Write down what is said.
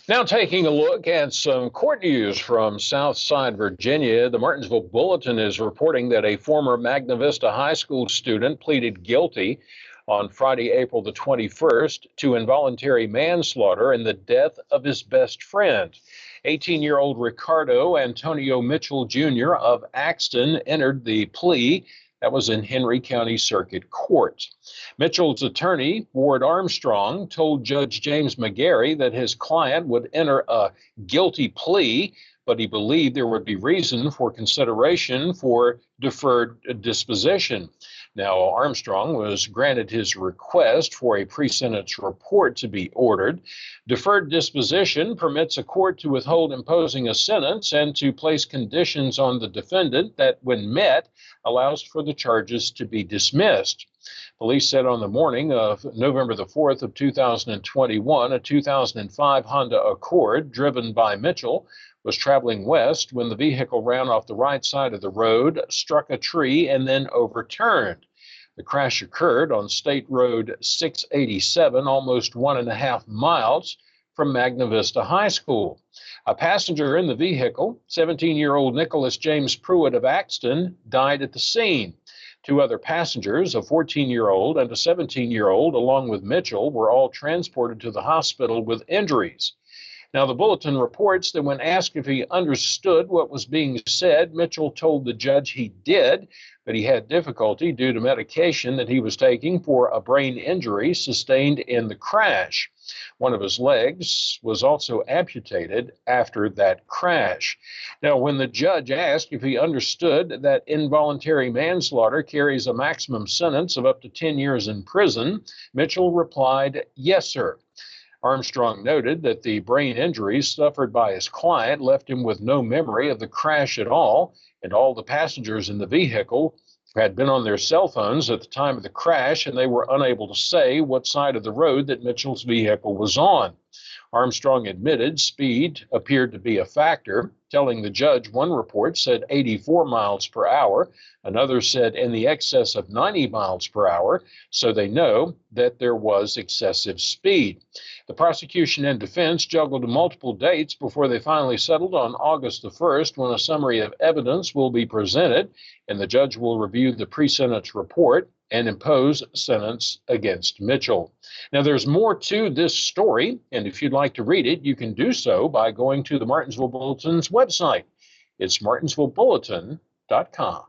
Now, taking a look at some court news from Southside Virginia, the Martinsville Bulletin is reporting that a former Magna Vista High School student pleaded guilty on Friday, April the 21st, to involuntary manslaughter in the death of his best friend. 18-year-old Ricardo Antonio Mitchell Jr. of Axton entered the plea. That was in Henry County Circuit Court. Mitchell's attorney, Ward Armstrong, told Judge James McGarry that his client would enter a guilty plea, but he believed there would be reason for consideration for deferred disposition. Now, Armstrong was granted his request for a pre-sentence report to be ordered. Deferred disposition permits a court to withhold imposing a sentence and to place conditions on the defendant that, when met, allows for the charges to be dismissed. Police said on the morning of November the 4th of 2021, a 2005 Honda Accord driven by Mitchell was traveling west when the vehicle ran off the right side of the road, struck a tree, and then overturned. The crash occurred on State Road 687, almost 1.5 miles from Magna Vista High School. A passenger in the vehicle, 17-year-old Nicholas James Pruitt of Axton, died at the scene. Two other passengers, a 14-year-old and a 17-year-old, along with Mitchell, were all transported to the hospital with injuries. Now, the bulletin reports that when asked if he understood what was being said, Mitchell told the judge he did, but he had difficulty due to medication that he was taking for a brain injury sustained in the crash. One of his legs was also amputated after that crash. Now, when the judge asked if he understood that involuntary manslaughter carries a maximum sentence of up to 10 years in prison, Mitchell replied, "Yes, sir." Armstrong noted that the brain injuries suffered by his client left him with no memory of the crash at all, and all the passengers in the vehicle had been on their cell phones at the time of the crash, and they were unable to say what side of the road that Mitchell's vehicle was on. Armstrong admitted speed appeared to be a factor, telling the judge one report said 84 miles per hour, another said in the excess of 90 miles per hour, so they know that there was excessive speed. The prosecution and defense juggled multiple dates before they finally settled on August the 1st, when a summary of evidence will be presented, and the judge will review the pre-sentence report and impose sentence against Mitchell. Now, there's more to this story, and if you'd like to read it, you can do so by going to the Martinsville Bulletin's website. It's martinsvillebulletin.com.